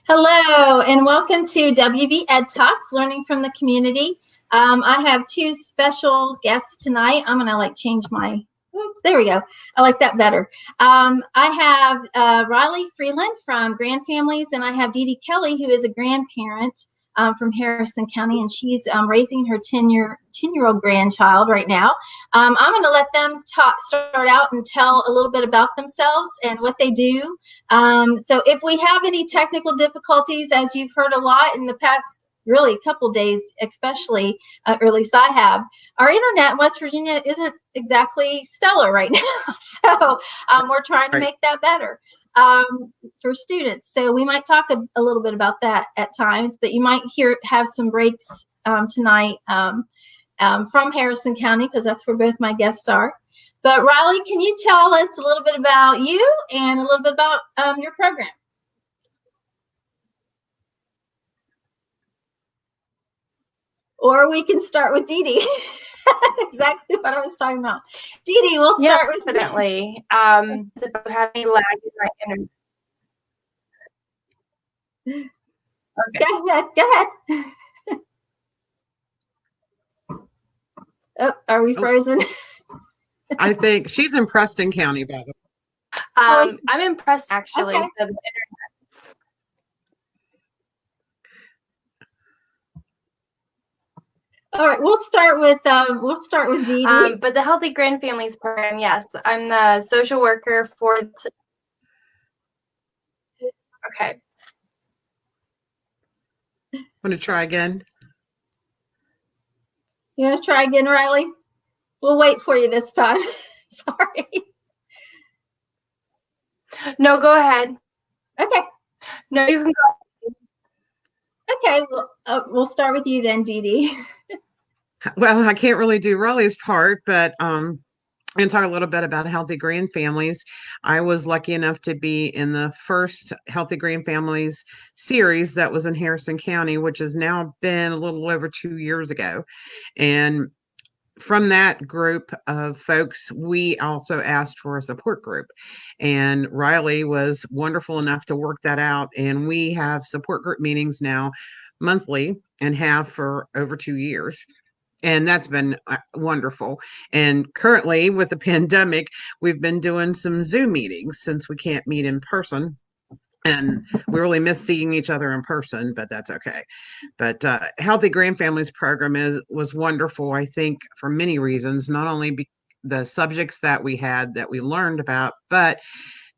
Hello, and welcome to WB Ed Talks, Learning from the Community. I have two special guests tonight. I'm going to change my, oops, there we go. I like that better. I have Riley Freeland from Grandfamilies, and I have Dede Kelly, who is a grandparent from Harrison County, and she's raising her 10-year-old grandchild right now. I'm going to let them start out and tell a little bit about themselves and what they do. So if we have any technical difficulties, as you've heard a lot in the past, really couple days, especially, or at least I have, our internet in West Virginia isn't exactly stellar right now. So we're trying to make that better for students. So we might talk a little bit about that at times, but you might have some breaks tonight from Harrison County, because that's where both my guests are. But Riley, can you tell us a little bit about you and a little bit about your program? Or we can start with Dede. Exactly what I was talking about. Dede, we'll start with definitely. It's about having lag in my internet. Okay. Go ahead. Oh, are we frozen? I think she's in Preston County, by the way. I'm in Preston, actually. Okay. The internet. All right, we'll start with Dede. But the Healthy Grandfamilies program, yes, I'm the social worker for. Okay. Want to try again? You want to try again, Riley? We'll wait for you this time. Sorry. No, go ahead. Okay. No, you can go. Okay, we'll start with you then, Dede. Well, I can't really do Riley's part, but I'm going to talk a little bit about Healthy Grandfamilies. I was lucky enough to be in the first Healthy Grandfamilies series that was in Harrison County, which has now been a little over 2 years ago. And from that group of folks, we also asked for a support group. And Riley was wonderful enough to work that out. And we have support group meetings now monthly and have for over 2 years. And that's been wonderful. And currently with the pandemic, we've been doing some Zoom meetings since we can't meet in person. And we really miss seeing each other in person, but that's okay. But Healthy Grandfamilies program was wonderful, I think, for many reasons, not only the subjects that we had that we learned about, but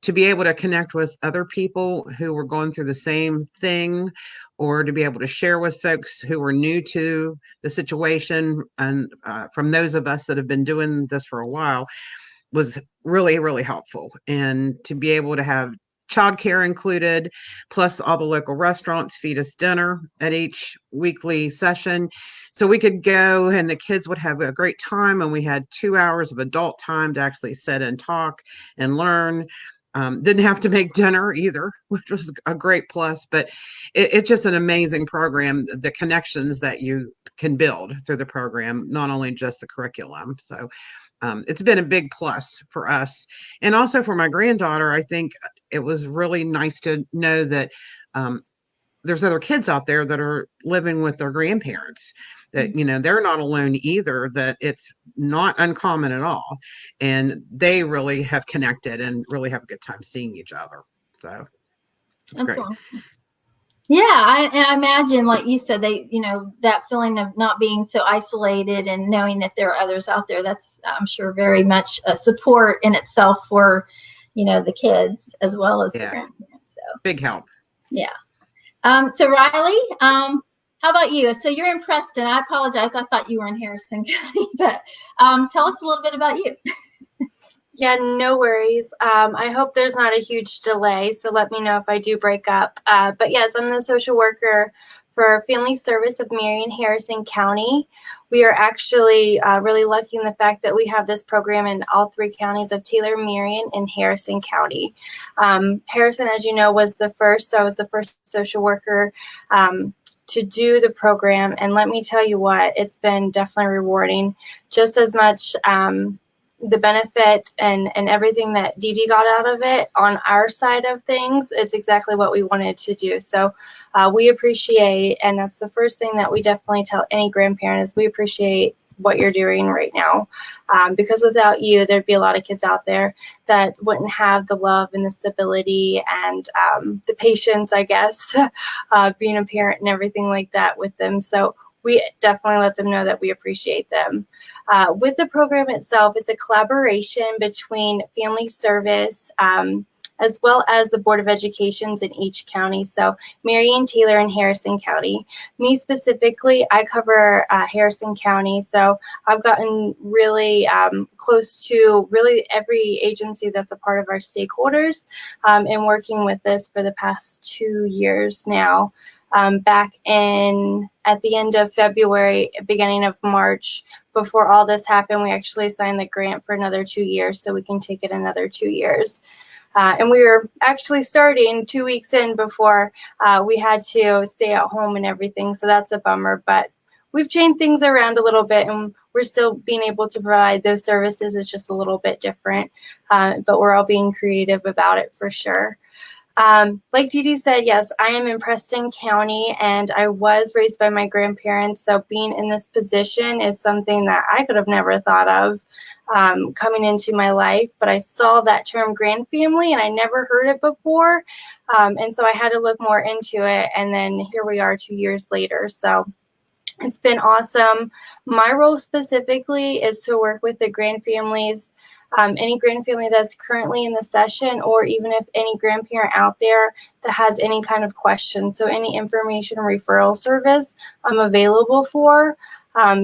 to be able to connect with other people who were going through the same thing, or to be able to share with folks who were new to the situation, and from those of us that have been doing this for a while, was really, really helpful. And to be able to have childcare included, plus all the local restaurants feed us dinner at each weekly session. So we could go and the kids would have a great time, and we had 2 hours of adult time to actually sit and talk and learn. Didn't have to make dinner either, which was a great plus, but it's just an amazing program, the connections that you can build through the program, not only just the curriculum. So it's been a big plus for us. And also for my granddaughter, I think it was really nice to know that there's other kids out there that are living with their grandparents, that, they're not alone either, that it's not uncommon at all. And they really have connected and really have a good time seeing each other. So it's great. Awesome. Yeah, I imagine, like you said, that feeling of not being so isolated and knowing that there are others out there, that's, I'm sure, very much a support in itself for, the kids as well as the grandparents. So big help. Yeah. So Riley, how about you? So you're in Preston. I apologize. I thought you were in Harrison County, but tell us a little bit about you. Yeah, no worries. I hope there's not a huge delay, so let me know if I do break up. But yes, I'm the social worker for Family Service of Marion, Harrison County. We are actually really lucky in the fact that we have this program in all 3 counties of Taylor, Marion, and Harrison County. Harrison, as you know, was the first, so I was the first social worker to do the program. And let me tell you what, it's been definitely rewarding, just as much the benefit and everything that Dede got out of it on our side of things, it's exactly what we wanted to do. So we appreciate, and that's the first thing that we definitely tell any grandparent is we appreciate what you're doing right now, because without you, there'd be a lot of kids out there that wouldn't have the love and the stability and the patience, I guess, being a parent and everything like that with them. So we definitely let them know that we appreciate them. With the program itself, it's a collaboration between Family Service, as well as the Board of Educations in each county. So Marion, Taylor, and Harrison County. Me specifically, I cover Harrison County. So I've gotten really close to really every agency that's a part of our stakeholders, and working with this for the past 2 years now. Back at the end of February, beginning of March, before all this happened, we actually signed the grant for another 2 years, so we can take it another 2 years. And we were actually starting 2 weeks in before we had to stay at home and everything. So that's a bummer, but we've changed things around a little bit and we're still being able to provide those services. It's just a little bit different, but we're all being creative about it for sure. Like Dede said, yes, I am in Preston County and I was raised by my grandparents. So being in this position is something that I could have never thought of coming into my life, but I saw that term grandfamily and I never heard it before. And so I had to look more into it. And then here we are 2 years later. So it's been awesome. My role specifically is to work with the grandfamilies, any grandfamily that's currently in the session, or even if any grandparent out there that has any kind of question. So any information referral service I'm available for.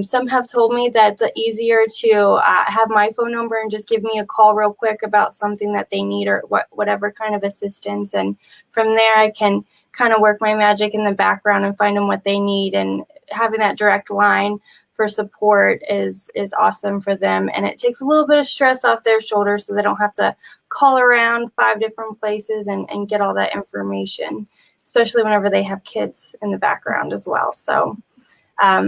Some have told me that it's easier to have my phone number and just give me a call real quick about something that they need or whatever kind of assistance. And from there, I can kind of work my magic in the background and find them what they need. And having that direct line for support is awesome for them. And it takes a little bit of stress off their shoulders so they don't have to call around 5 different places and get all that information, especially whenever they have kids in the background as well. So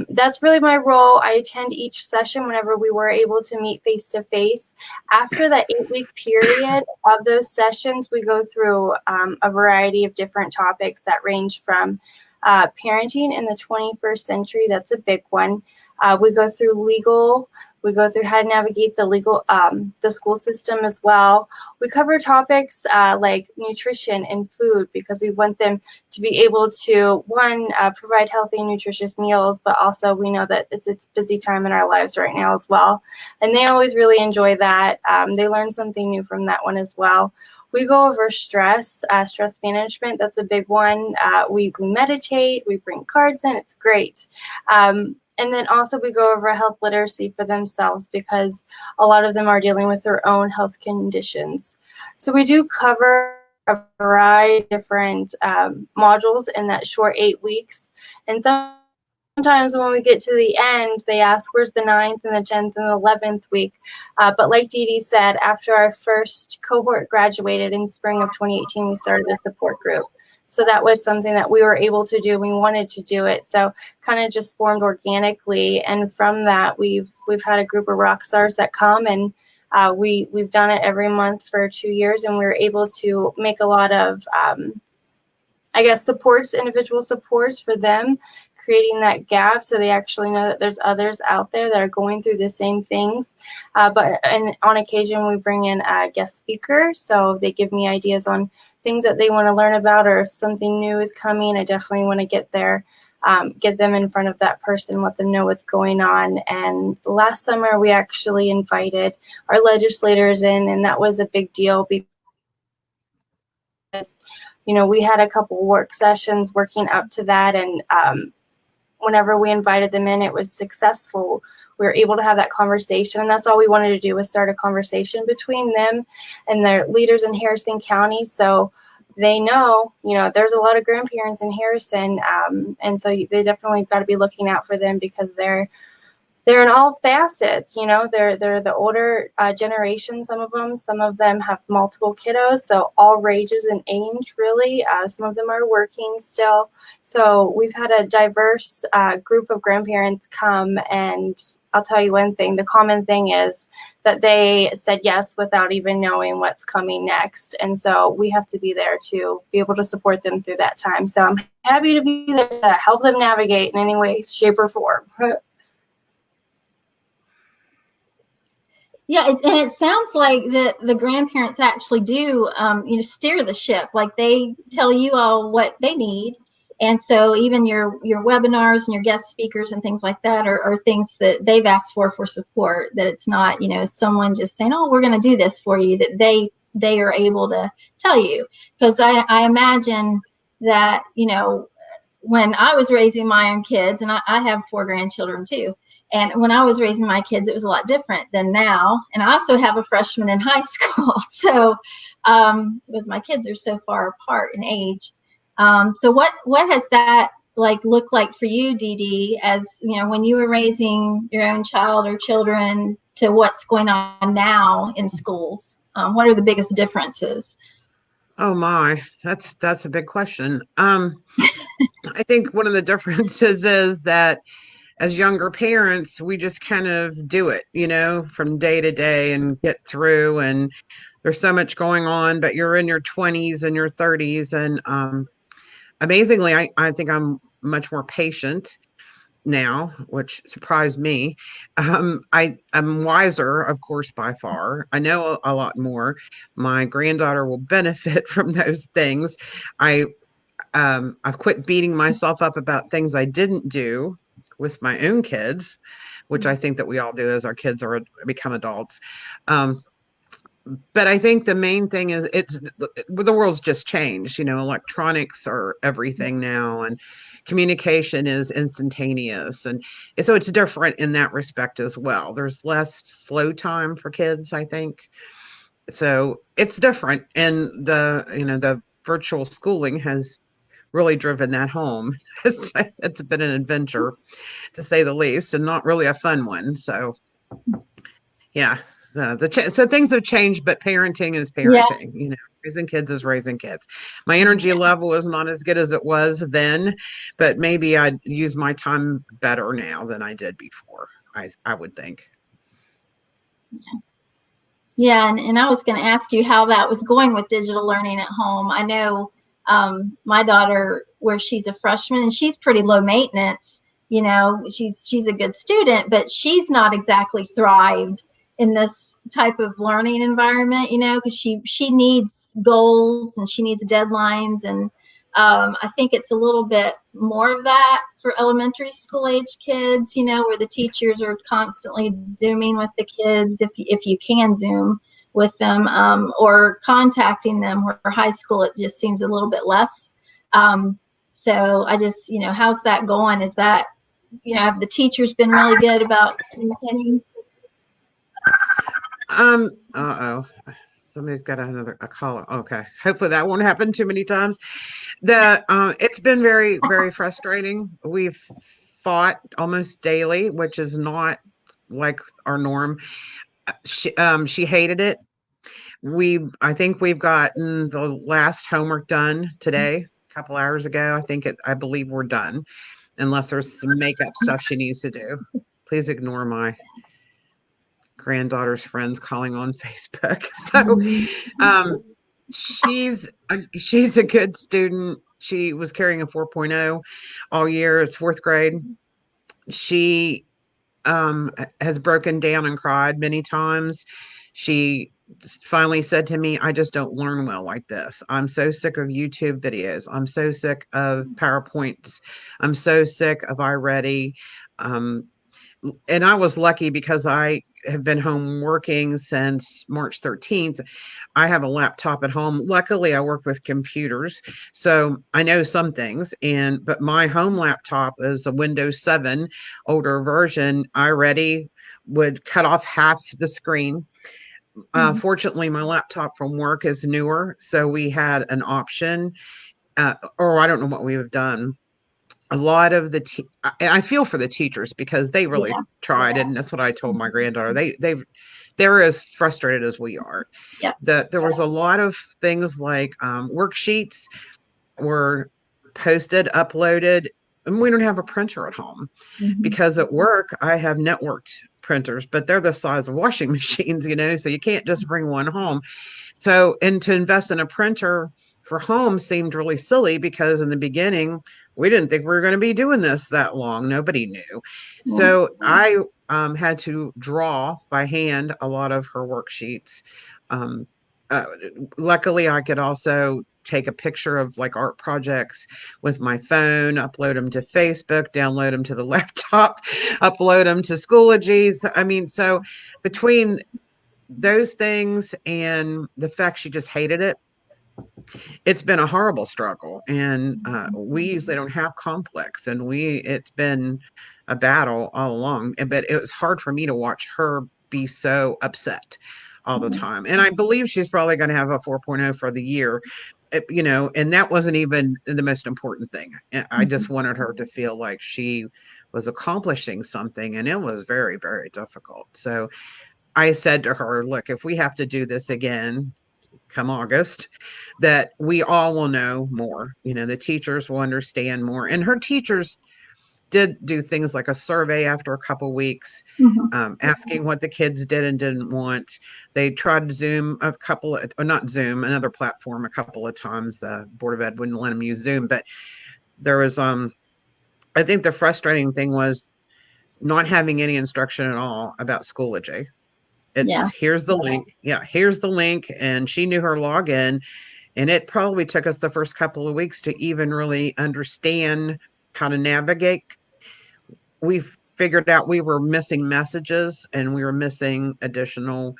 that's really my role. I attend each session whenever we were able to meet face to face. After that 8-week period of those sessions, we go through a variety of different topics that range from parenting in the 21st century. That's a big one. We go through legal. We go through how to navigate the school system as well. We cover topics like nutrition and food because we want them to be able to, one, provide healthy and nutritious meals, but also we know that it's busy time in our lives right now as well. And they always really enjoy that. They learn something new from that one as well. We go over stress management. That's a big one. We meditate, we bring cards in. It's great. And then also we go over health literacy for themselves because a lot of them are dealing with their own health conditions. So we do cover a variety of different modules in that short 8 weeks. And sometimes when we get to the end, they ask, where's the 9th and the 10th and the 11th week? But like Dede said, after our first cohort graduated in spring of 2018, we started a support group. So that was something that we were able to do. We wanted to do it. So kind of just formed organically. And from that, we've had a group of rock stars that come and we've done it every month for 2 years. And we were able to make a lot of, individual supports for them, creating that gap so they actually know that there's others out there that are going through the same things. But on occasion, we bring in a guest speaker. So they give me ideas on things that they want to learn about, or if something new is coming, I definitely want to get them in front of that person, let them know what's going on. And last summer, we actually invited our legislators in, and that was a big deal because, we had a couple work sessions working up to that, and whenever we invited them in, it was successful. We were able to have that conversation, and that's all we wanted to do was start a conversation between them and their leaders in Harrison County. So they know, there's a lot of grandparents in Harrison, and so they definitely got to be looking out for them because they're in all facets. They're the older generation. Some of them have multiple kiddos, so all ranges and age really. Some of them are working still. So we've had a diverse group of grandparents come, and I'll tell you one thing. The common thing is that they said yes without even knowing what's coming next. And so we have to be there to be able to support them through that time. So I'm happy to be there to help them navigate in any way, shape, or form. Yeah, and it sounds like the grandparents actually do, steer the ship. Like they tell you all what they need, and so even your webinars and your guest speakers and things like that are things that they've asked for support. That it's not someone just saying, "Oh, we're going to do this for you." That they are able to tell you, because I imagine that when I was raising my own kids, and I have 4 grandchildren too. And when I was raising my kids, it was a lot different than now. And I also have a freshman in high school. So, because my kids are so far apart in age. So what has that look like for you, Dede, as when you were raising your own child or children to what's going on now in schools? What are the biggest differences? Oh my, that's a big question. I think one of the differences is that as younger parents, we just kind of do it, from day to day and get through. And there's so much going on, but you're in your 20s and your 30s. And amazingly, I think I'm much more patient now, which surprised me. I'm wiser, of course, by far. I know a lot more. My granddaughter will benefit from those things. I've quit beating myself up about things I didn't do with my own kids, which I think that we all do as our kids become adults. But I think the main thing is the world's just changed. Electronics are everything now, and communication is instantaneous, and so it's different in that respect as well. There's less slow time for kids, I think. So it's different, and the virtual schooling has really driven that home. It's been an adventure, to say the least, and not really a fun one. So, yeah, so things have changed, but parenting is parenting. Yeah. Raising kids is raising kids. My energy level is not as good as it was then, but maybe I'd use my time better now than I did before. I would think. Yeah, and I was going to ask you how that was going with digital learning at home. I know my daughter, where she's a freshman, and she's pretty low maintenance. She's a good student, but she's not exactly thrived in this type of learning environment. Because she needs goals and she needs deadlines, and I think it's a little bit more of that for elementary school age kids, where the teachers are constantly Zooming with the kids, if you can Zoom with them, or contacting them, where for high school it just seems a little bit less. So I just, how's that going? Is that, have the teachers been really good about communicating? Uh-oh. Somebody's got a caller. Okay. Hopefully that won't happen too many times. It's been very, very frustrating. We've fought almost daily, which is not like our norm. She hated it. I think we've gotten the last homework done today, a couple hours ago. I believe we're done, unless there's some makeup stuff she needs to do. Please ignore my granddaughter's friends calling on Facebook. So, she's a good student. She was carrying a 4.0 all year. It's 4th grade. She has broken down and cried many times. She finally said to me, "I just don't learn well like this. I'm so sick of YouTube videos. I'm so sick of PowerPoints. I'm so sick of iReady." And I was lucky because I have been home working since March 13th. I have a laptop at home. Luckily, I work with computers, so I know some things. But my home laptop is a Windows 7 older version. iReady would cut off half the screen. Fortunately, my laptop from work is newer, so we had an option, or I don't know what we have done. A lot of I feel for the teachers because they really tried, and that's what I told my granddaughter. They're as frustrated as we are. Yeah. There was a lot of things like worksheets were posted, uploaded and we don't have a printer at home Mhm. because at work I have networked printers, but they're the size of washing machines, so you can't just bring one home. So, and to invest in a printer for home seemed really silly because in the beginning, we didn't think we were going to be doing this that long. Nobody knew. So I had to draw by hand a lot of her worksheets. Um, uh, Luckily, I could also take a picture of like art projects with my phone, upload them to Facebook, download them to the laptop, upload them to Schoologies. I mean, so between those things and the fact she just hated it, it's been a horrible struggle. And we usually don't have conflicts, and it's been a battle all along. But it was hard for me to watch her be so upset all the time. And I believe she's probably going to have a 4.0 for the year, and that wasn't even the most important thing. I just wanted her to feel like she was accomplishing something, and it was very, very difficult. So I said to her, look, if we have to do this again come August, that we all will know more. The teachers will understand more. And her teachers did do things like a survey after a couple weeks, asking what the kids did and didn't want. They tried Zoom not Zoom, another platform a couple of times. The Board of Ed wouldn't let them use Zoom, but there was, I think the frustrating thing was not having any instruction at all about Schoology. Here's the link. Yeah, here's the link. And she knew her login. And it probably took us the first couple of weeks to even really understand how to navigate. We figured out we were missing messages and we were missing additional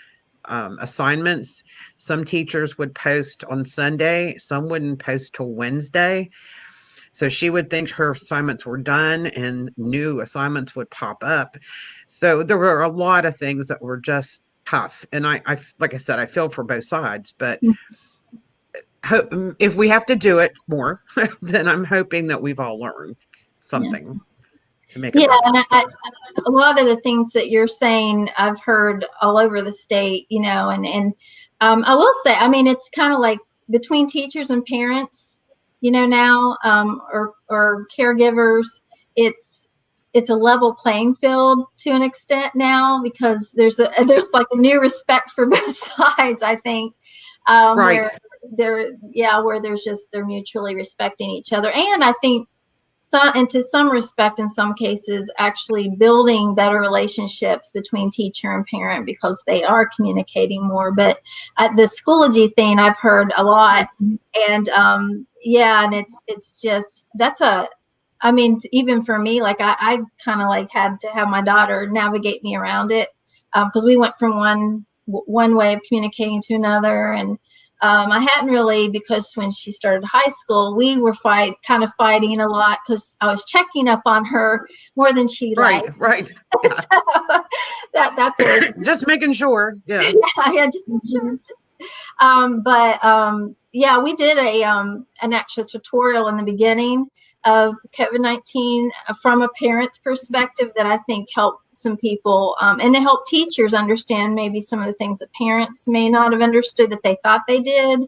assignments. Some teachers would post on Sunday, some wouldn't post till Wednesday. So she would think her assignments were done and new assignments would pop up. So there were a lot of things that were just tough. And I like I said, I feel for both sides, but if we have to do it more, then I'm hoping that we've all learned something to make it better. And a lot of the things that you're saying, I've heard all over the state, and I will say, I mean, it's kind of like between teachers and parents, now, or caregivers, it's a level playing field to an extent now, because there's like a new respect for both sides, I think. Right. Where they're mutually respecting each other. And I think to some respect, in some cases, actually building better relationships between teacher and parent because they are communicating more. But the Schoology thing I've heard a lot. And and it's just, I mean, even for me, like I kind of like had to have my daughter navigate me around it, because we went from one way of communicating to another. And I hadn't really, because when she started high school, we were kind of fighting a lot because I was checking up on her more than she liked. Right. So that's always, just making sure. Yeah. Just making sure. We did an actual tutorial in the beginning of COVID-19 from a parent's perspective that I think helped some people, and it helped teachers understand maybe some of the things that parents may not have understood that they thought they did.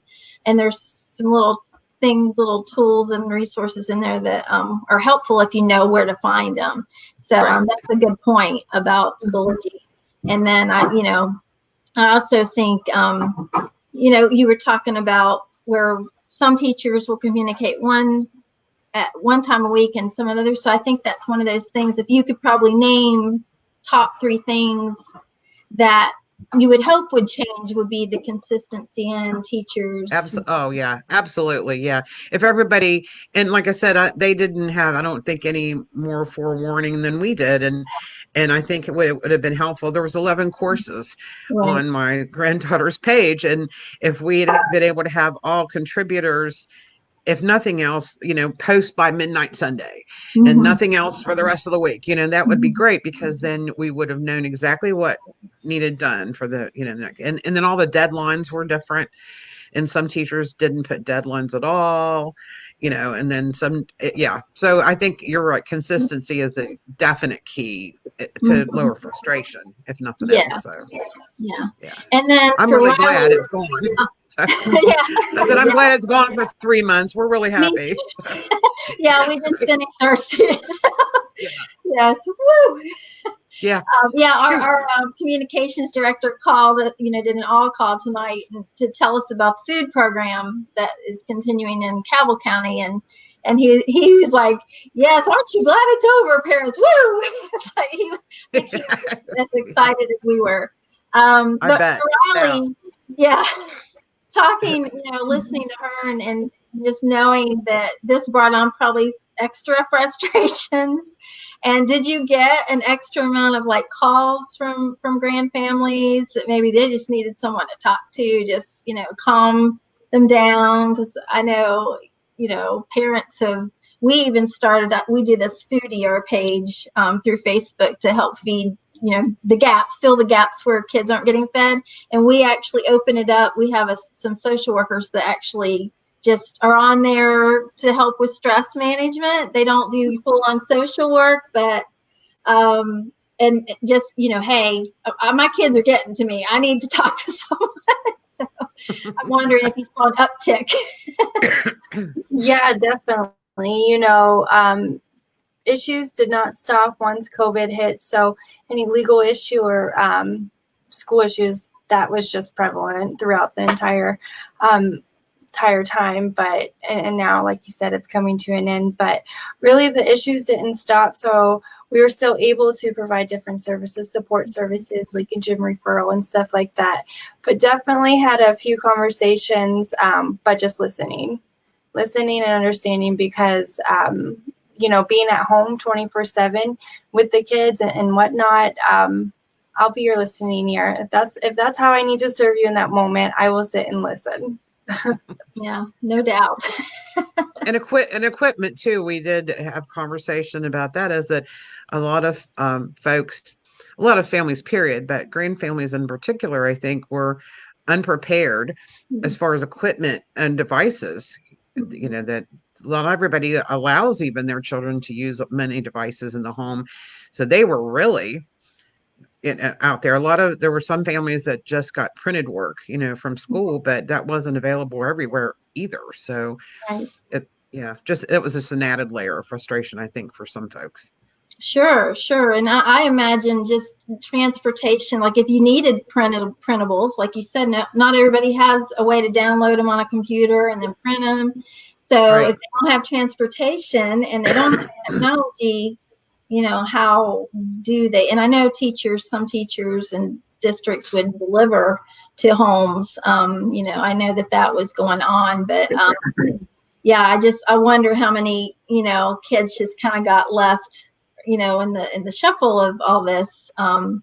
And there's some little tools and resources in there that are helpful if you know where to find them. So that's a good point about Schoology. And then I also think, you were talking about where some teachers will communicate at one time a week and some others. So I think that's one of those things. If you could probably name top 3 things that you would hope would change, would be the consistency in teachers. Oh yeah, absolutely. Yeah. If everybody, and like I said, they didn't have, I don't think, any more forewarning than we did. And I think it would have been helpful. There was 11 courses on my granddaughter's page. And if we had been able to have all contributors, if nothing else, post by midnight Sunday and nothing else for the rest of the week, that would be great, because then we would have known exactly what needed done for the, and then all the deadlines were different. And some teachers didn't put deadlines at all, and then some, So I think you're right. Consistency is a definite key to lower frustration, if nothing else. So. Yeah. Yeah. And then I'm for really Riley, glad it's gone. So, yeah. I said, I'm glad it's gone for 3 months. We're really Me happy. Yeah, we just finished ours too. So, Yeah. yes. Woo. Yeah. Yeah, Shoot. our communications director called, did an all call tonight to tell us about the food program that is continuing in Cabell County, and he was like, "Yes, aren't you glad it's over, parents? Woo!" Like he was as excited as we were. I But bet. for Yeah. Riley, yeah, talking, listening to her and just knowing that this brought on probably extra frustrations. And did you get an extra amount of like calls from grand families that maybe they just needed someone to talk to, just calm them down? Because I know parents have. We even started up. We do this foodier page through Facebook to help feed the gaps, fill the gaps where kids aren't getting fed. And we actually open it up. We have some social workers that actually just are on there to help with stress management. They don't do full on social work, but and just hey, my kids are getting to me. I need to talk to someone. So I'm wondering if you saw an uptick. Yeah, definitely. Issues did not stop once COVID hit. So any legal issue or school issues, that was just prevalent throughout the entire time. But and now, like you said, it's coming to an end. But really, the issues didn't stop. So we were still able to provide different services, support services, leakage and referral and stuff like that. But definitely had a few conversations, but just listening and understanding, because being at home 24/7 with the kids and whatnot, I'll be your listening ear. If that's how I need to serve you in that moment, I will sit and listen. Yeah, no doubt. And equipment too. We did have conversation about that, is that a lot of folks, a lot of families, period, but grand families in particular, I think, were unprepared as far as equipment and devices. That not everybody allows even their children to use many devices in the home, so they were really out there. There were some families that just got printed work, from school, but that wasn't available everywhere either. So Right. it was just an added layer of frustration, I think, for some folks. Sure. And I imagine just transportation, like if you needed printables, like you said, not everybody has a way to download them on a computer and then print them. So Right. if they don't have transportation and they don't have technology, how do they? And I know some teachers and districts would deliver to homes. I know that was going on, but yeah, I wonder how many, kids just kind of got left in the shuffle of all this, and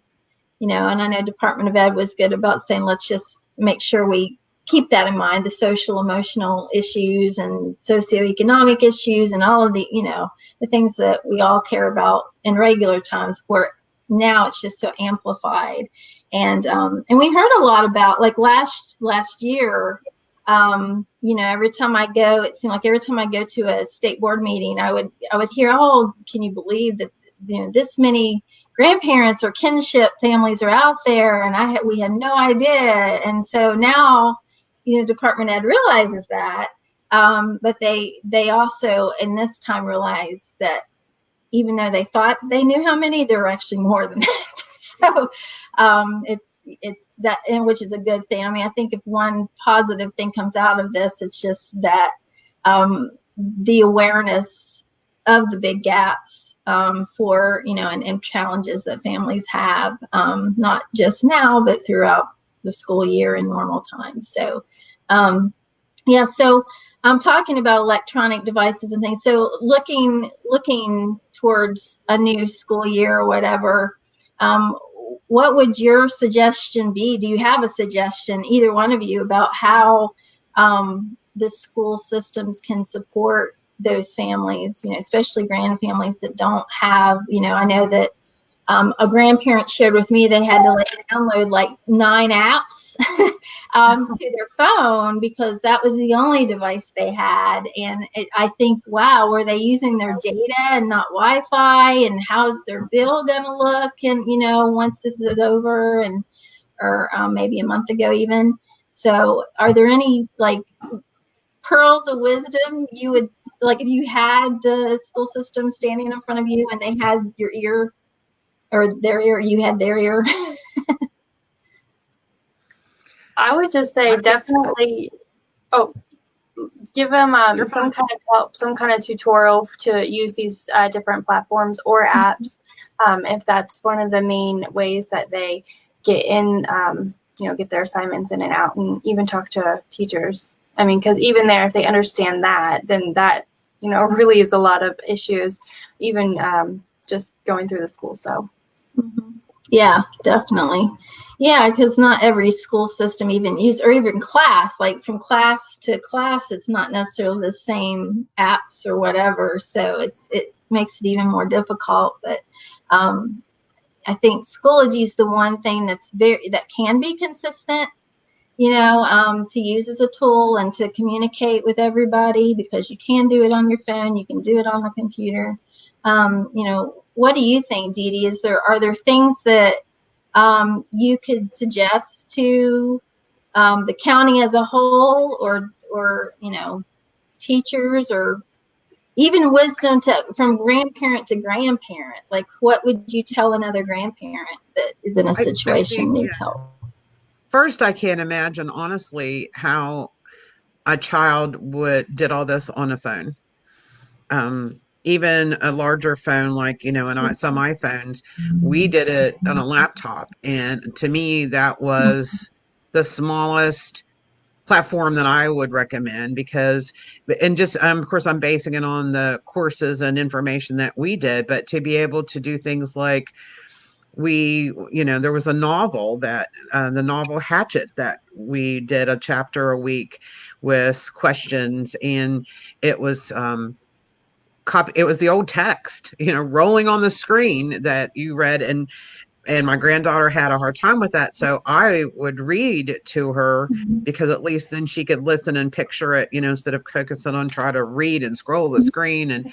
I know Department of Ed was good about saying, let's just make sure we keep that in mind, the social emotional issues and socioeconomic issues and all of the, the things that we all care about in regular times, where now it's just so amplified. And we heard a lot about, like last year, every time I go, it seemed like every time I go to a state board meeting, I would hear, oh, can you believe that, this many grandparents or kinship families are out there, and we had no idea. And so now, Department Ed realizes that, but they also in this time realize that even though they thought they knew how many, there were actually more than that. So it's that, and which is a good thing. I mean, I think if one positive thing comes out of this, it's just that the awareness of the big gaps for, and challenges that families have, not just now, but throughout the school year and normal times. So, so I'm talking about electronic devices and things. So looking towards a new school year or whatever, what would your suggestion be? Do you have a suggestion, either one of you, about how the school systems can support those families, especially grand families that don't have, I know that a grandparent shared with me they had to download like 9 apps to their phone because that was the only device they had. And I think, wow, were they using their data and not Wi-Fi? And how's their bill going to look? And, once this is over, and or maybe a month ago even. So are there any like pearls of wisdom you would like if you had the school system standing in front of you and they had your ear or their ear, you had their ear? I would just say definitely, give them some kind of help, some kind of tutorial to use these different platforms or apps, if that's one of the main ways that they get in, get their assignments in and out, and even talk to teachers. I mean, because even there, if they understand that, then that, really is a lot of issues, even just going through the school. So. Mm-hmm. Yeah, definitely. Yeah, because not every school system even use, or even class, like from class to class, it's not necessarily the same apps or whatever. So it makes it even more difficult. But I think Schoology is the one thing that can be consistent, to use as a tool and to communicate with everybody, because you can do it on your phone, you can do it on the computer. What do you think, Dede? Are there things that you could suggest to the county as a whole, or teachers, or even wisdom from grandparent to grandparent? Like, what would you tell another grandparent that is in a situation needs help? First, I can't imagine, honestly, how a child did all this on a phone. Even a larger phone, like, some iPhones, we did it on a laptop. And to me, that was the smallest platform that I would recommend, because, and just, of course, I'm basing it on the courses and information that we did, but to be able to do things like, there was a novel that the novel Hatchet, that we did a chapter a week with questions, and it was it was the old text, rolling on the screen that you read, and my granddaughter had a hard time with that, so I would read to her, because at least then she could listen and picture it, instead of focusing on trying to read and scroll the screen. And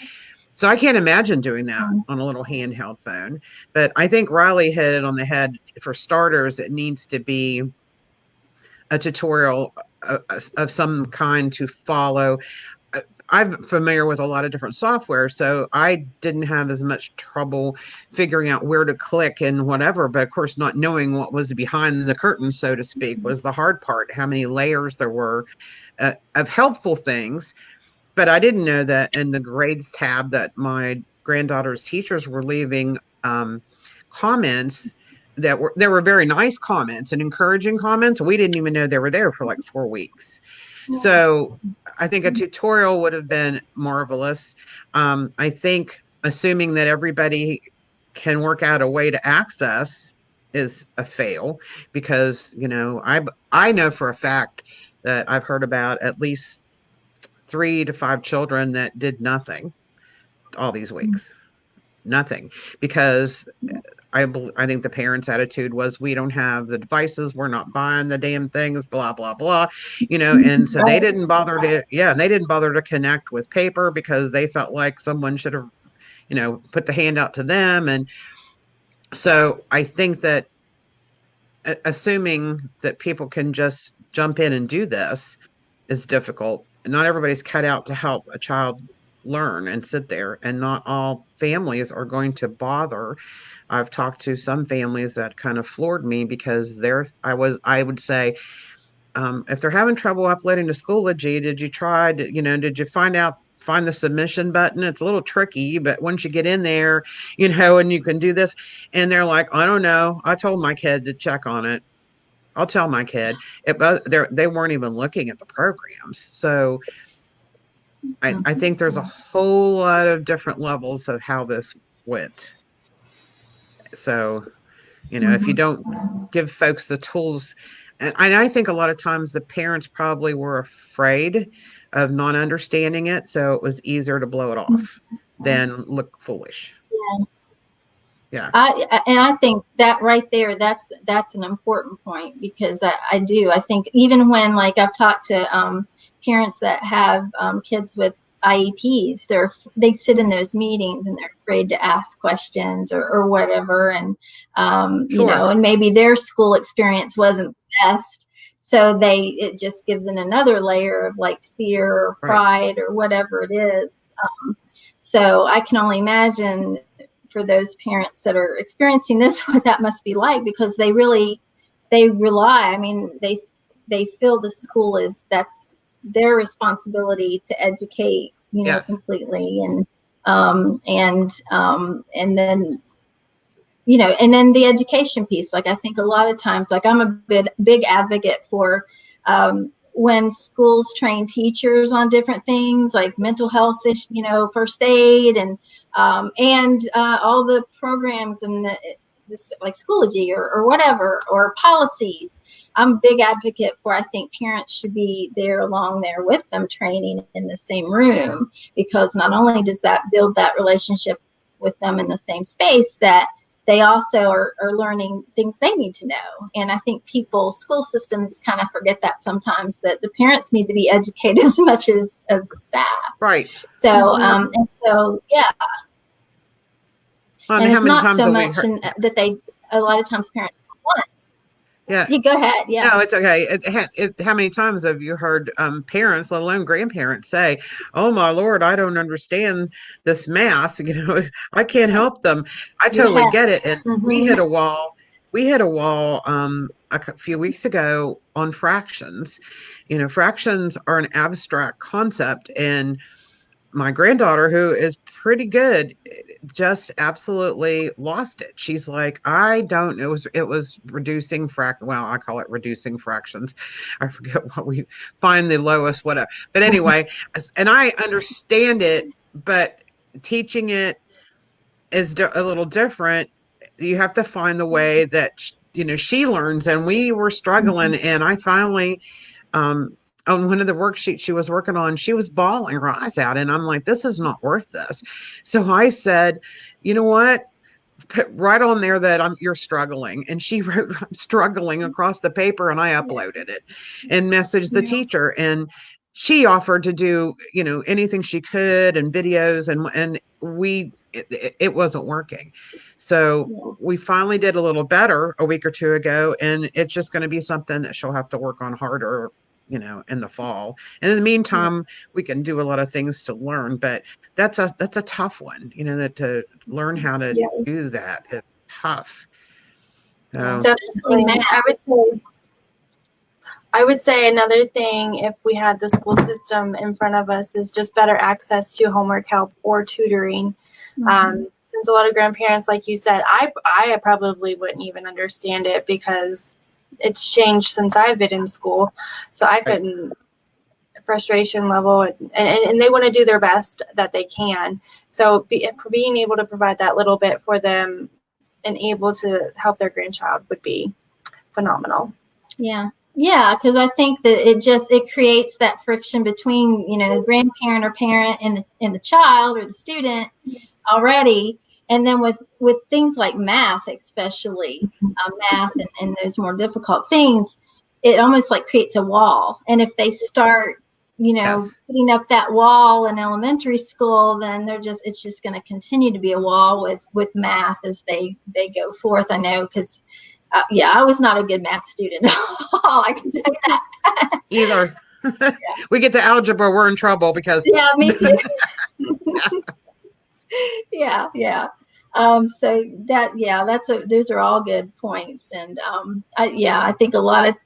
so I can't imagine doing that on a little handheld phone. But I think Riley hit it on the head. For starters, it needs to be a tutorial of some kind to follow. I'm familiar with a lot of different software, so I didn't have as much trouble figuring out where to click and whatever. But of course, not knowing what was behind the curtain, so to speak, was the hard part, how many layers there were of helpful things. But I didn't know that in the grades tab that my granddaughter's teachers were leaving comments there were very nice comments and encouraging comments. We didn't even know they were there for like 4 weeks. So I think a tutorial would have been marvelous. I think assuming that everybody can work out a way to access is a fail, because, I know for a fact that I've heard about at least 3 to 5 children that did nothing all these weeks. Nothing. Because I think the parents' attitude was, we don't have the devices, we're not buying the damn things, blah, blah, blah, and so they didn't bother to connect with paper, because they felt like someone should have, put the hand out to them. And so I think that assuming that people can just jump in and do this is difficult. Not everybody's cut out to help a child learn and sit there, and not all families are going to bother. I've talked to some families that kind of floored me, because I would say, if they're having trouble uploading to Schoology, did you find the submission button? It's a little tricky, but once you get in there, and you can do this, and they're like, I don't know. I told my kid to check on it. I'll tell my kid. They weren't even looking at the programs. So I think there's a whole lot of different levels of how this went. So, if you don't give folks the tools, and I think a lot of times the parents probably were afraid of not understanding it, so it was easier to blow it off than look foolish. Yeah. I think that right there, that's an important point, because I think even when, like, I've talked to parents that have kids with IEPs. They sit in those meetings and they're afraid to ask questions or whatever. And, you know, and maybe their school experience wasn't best. So it just gives in another layer of like fear or pride or whatever it is. So I can only imagine for those parents that are experiencing this, what that must be like, because they rely, I mean, they feel the school that's their responsibility to educate, you know, completely. And then, you know, and then the education piece, like I think a lot of times, like I'm a big advocate for when schools train teachers on different things like mental health, you know, first aid and all the programs and this like Schoology or whatever, or policies. I'm a big advocate for, I think parents should be there along there with them, training in the same room, because not only does that build that relationship with them in the same space, that they also are learning things they need to know. And I think school systems kind of forget that sometimes, that the parents need to be educated as much as the staff. Right. So, and so, yeah. And it's not so much that a lot of times parents don't want. Yeah. You go ahead. Yeah. No, it's okay. How many times have you heard parents, let alone grandparents, say, "Oh my Lord, I don't understand this math. You know, I can't help them." I totally get it. And we hit a wall. We hit a wall a few weeks ago on fractions. You know, fractions are an abstract concept, and my granddaughter, who is pretty good, just absolutely lost it. She's like, I don't know. It was reducing well, I call it reducing fractions. I forget what we find the lowest, whatever. But anyway, and I understand it, but teaching it is a little different. You have to find the way that, you know, she learns. And we were struggling, and I finally, on one of the worksheets she was working on, she was bawling her eyes out. And I'm like, this is not worth this. So I said, you know what? Put right on there that you're struggling. And she wrote, I'm struggling across the paper, and I uploaded it and messaged the teacher. And she offered to do, you know, anything she could, and videos, and it wasn't working. So we finally did a little better a week or two ago, and it's just going to be something that she'll have to work on harder, you know, in the fall. And in the meantime, we can do a lot of things to learn, but that's a tough one, you know, that to learn how to do that is tough. So. Definitely. I would say another thing, if we had the school system in front of us, is just better access to homework help or tutoring. Since a lot of grandparents, like you said, I probably wouldn't even understand it, because it's changed since I've been in school. So I couldn't, frustration level, and they want to do their best that they can. So being able to provide that little bit for them and able to help their grandchild would be phenomenal. Yeah. Yeah, because I think that it creates that friction between, you know, the grandparent or parent and the child or the student already. And then with things like math, especially math and those more difficult things, it almost like creates a wall. And if they start, you know, putting up that wall in elementary school, then it's just going to continue to be a wall with math as they go forth. I know, because I was not a good math student at all. I can tell you that. Either. We get to algebra, we're in trouble because. Yeah, me too. Yeah. So those are all good points. And I think a lot of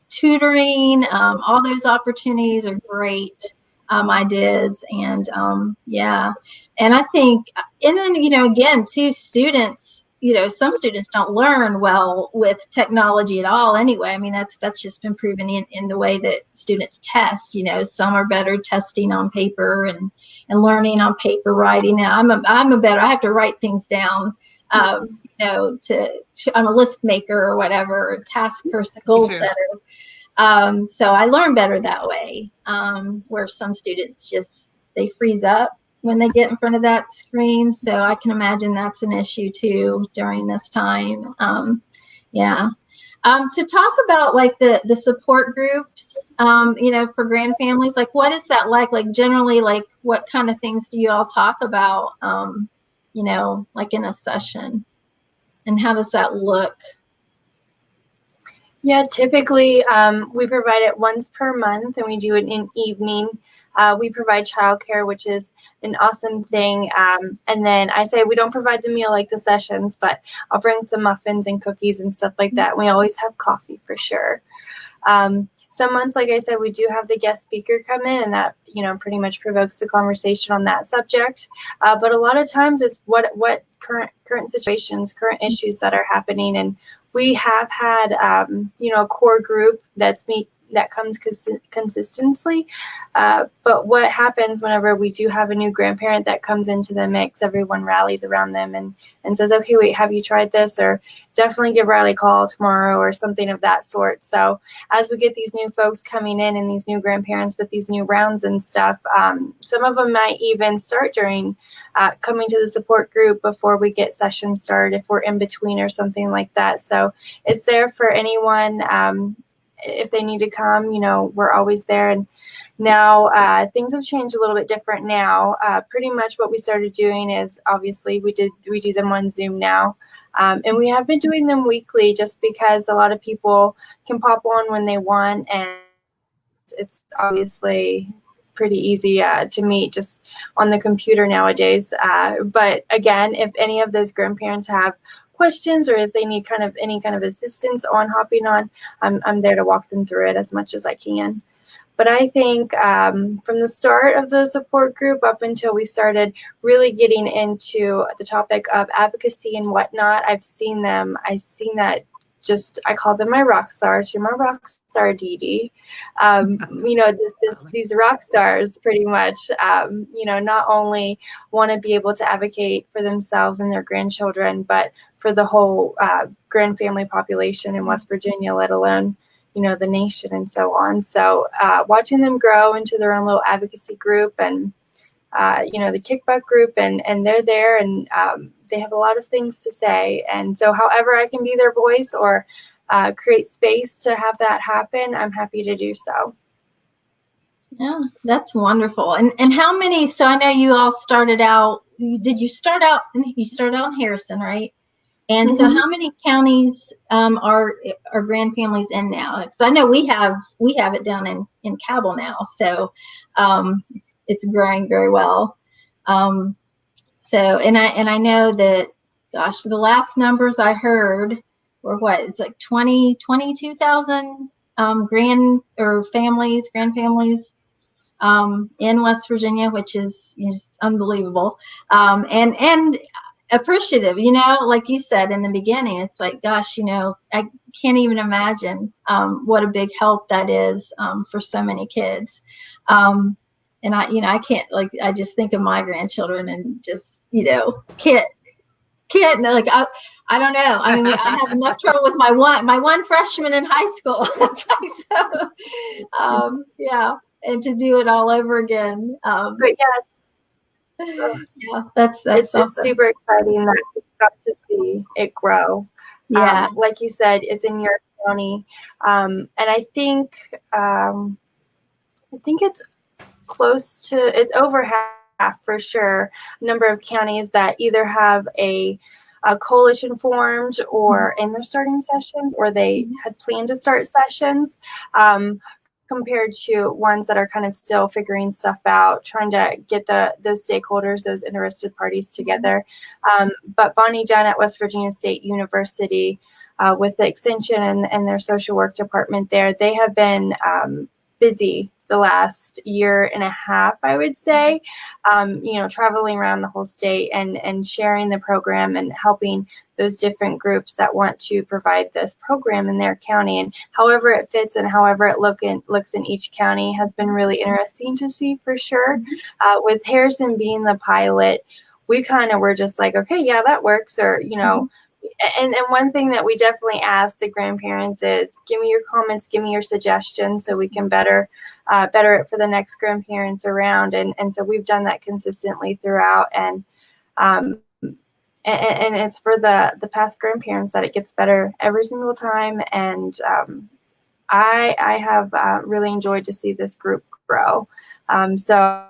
tutoring, all those opportunities are great ideas. And and I think, and then, you know, again, too, students, you know, some students don't learn well with technology at all anyway. I mean, that's just been proven in the way that students test. You know, some are better testing on paper and learning on paper, writing. Now, I have to write things down, you know, I'm a list maker or whatever, a task person, goal setter. So I learn better that way, where some students they freeze up when they get in front of that screen. So I can imagine that's an issue too during this time. So talk about like the support groups, for grand families. Like, what is that like? Like generally, like what kind of things do you all talk about, like in a session, and how does that look? Yeah, typically we provide it once per month, and we do it in evening. We provide childcare, which is an awesome thing. And then I say we don't provide the meal like the sessions, but I'll bring some muffins and cookies and stuff like that. We always have coffee for sure. Some months, like I said, we do have the guest speaker come in, and that, pretty much provokes the conversation on that subject. But a lot of times it's what current situations, current issues that are happening. And we have had, a core group that comes consistently. But what happens whenever we do have a new grandparent that comes into the mix, everyone rallies around them and says, okay, wait, have you tried this? Or definitely give Riley a call tomorrow, or something of that sort. So as we get these new folks coming in and these new grandparents with these new rounds and stuff, some of them might even start during coming to the support group before we get sessions started, if we're in between or something like that. So it's there for anyone. If they need to come, we're always there. And now things have changed a little bit different now. Pretty much what we started doing is, obviously we do them on Zoom now. And we have been doing them weekly just because a lot of people can pop on when they want, and it's obviously pretty easy to meet just on the computer nowadays. But again, if any of those grandparents have questions, or if they need any kind of assistance on hopping on, I'm there to walk them through it as much as I can. But I think from the start of the support group up until we started really getting into the topic of advocacy and whatnot, I've seen that I call them my rock stars. You're my rock star, Dede. These rock stars pretty much, not only want to be able to advocate for themselves and their grandchildren, but for the whole grand family population in West Virginia, let alone, the nation and so on. So watching them grow into their own little advocacy group and, the kickback group, and they're there, and they have a lot of things to say. And so however I can be their voice or create space to have that happen, I'm happy to do so. Yeah, that's wonderful. And how many, so I know you all started out, you started out in Harrison, right? And Mm-hmm. So how many counties are grand families in now? Because I know we have it down in Cabell now, so it's growing very well. And I know that, gosh, the last numbers I heard were what? It's like 22,000 grand families in West Virginia, which is unbelievable. And appreciative, like you said in the beginning, it's like, gosh, I can't even imagine what a big help that is for so many kids. And I can't, like, I just think of my grandchildren and just, can't like, I don't know. I mean, I have enough trouble with my one freshman in high school. Yeah. And to do it all over again. But yeah, that's it's something. super exciting that we got to see it grow. Yeah. Like you said, it's in your county. And I think it's close to, it's over half for sure, number of counties that either have a coalition formed or in their starting sessions, or they had planned to start sessions, compared to ones that are kind of still figuring stuff out, trying to get those stakeholders, those interested parties together. But Bonnie Dunn at West Virginia State University, with the extension and their social work department there, they have been busy the last year and a half, I would say, traveling around the whole state and sharing the program and helping those different groups that want to provide this program in their county. And however it fits and however it looks in each county has been really interesting to see for sure. With Harrison being the pilot, we kind of were just like, okay, yeah, that works. Or, and one thing that we definitely ask the grandparents is, give me your comments, give me your suggestions so we can better it for the next grandparents around. And so we've done that consistently throughout. And and it's for the past grandparents that it gets better every single time. And I have really enjoyed to see this group grow. So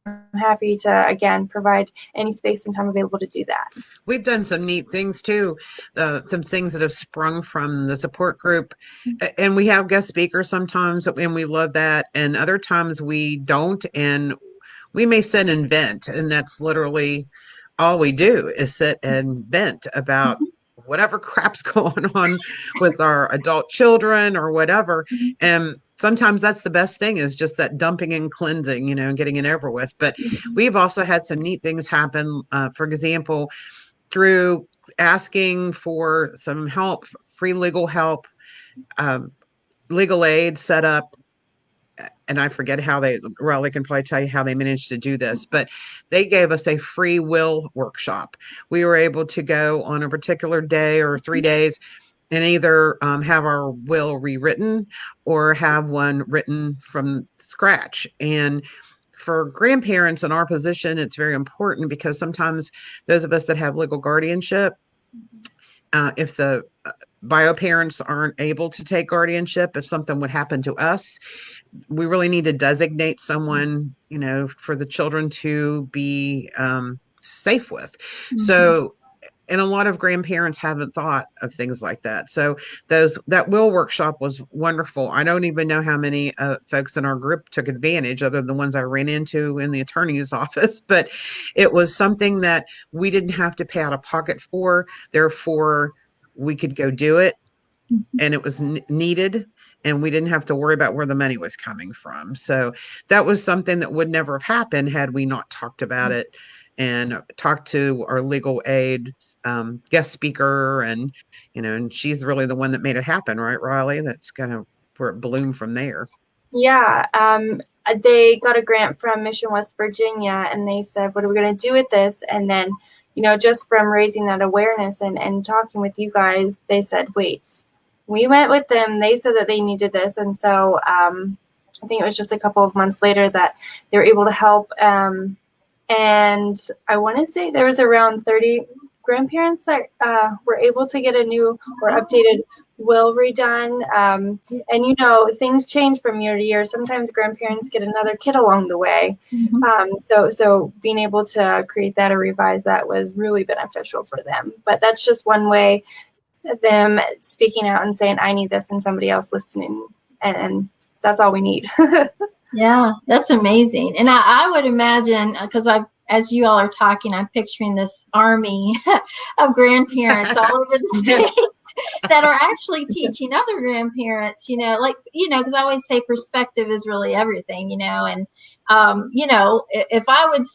I'm happy to, again, provide any space and time available to do that. We've done some neat things too, some things that have sprung from the support group. And we have guest speakers sometimes, and we love that. And other times we don't. And we may sit and vent, and that's literally all we do is sit and vent about whatever crap's going on with our adult children or whatever. And sometimes that's the best thing, is just that dumping and cleansing, and getting it over with. But we've also had some neat things happen. For example, through asking for some help, free legal help, legal aid set up. And I forget how Raleigh can probably tell you how they managed to do this, but they gave us a free will workshop. We were able to go on a particular day or 3 days and either have our will rewritten or have one written from scratch. And for grandparents in our position, it's very important, because sometimes those of us that have legal guardianship, if the bio parents aren't able to take guardianship, if something would happen to us, we really need to designate someone, for the children to be safe with. So, and a lot of grandparents haven't thought of things like that. So that will workshop was wonderful. I don't even know how many folks in our group took advantage, other than the ones I ran into in the attorney's office. But it was something that we didn't have to pay out of pocket for. Therefore, we could go do it, and it was needed. And we didn't have to worry about where the money was coming from. So that was something that would never have happened had we not talked about it and talked to our legal aid guest speaker. And, and she's really the one that made it happen, right, Riley? That's kind of where it bloomed from there. Yeah. They got a grant from Mission West Virginia, and they said, what are we going to do with this? And then, just from raising that awareness and talking with you guys, they said, wait. We went with them. They said that they needed this. And so I think it was just a couple of months later that they were able to help. And I want to say there was around 30 grandparents that were able to get a new or updated will redone. And, things change from year to year. Sometimes grandparents get another kid along the way. So being able to create that or revise that was really beneficial for them. But that's just one way, them speaking out and saying, I need this, and somebody else listening. And that's all we need. Yeah, that's amazing. And I would imagine, because as you all are talking, I'm picturing this army of grandparents all over the state that are actually teaching other grandparents, because I always say perspective is really everything, and, if I would,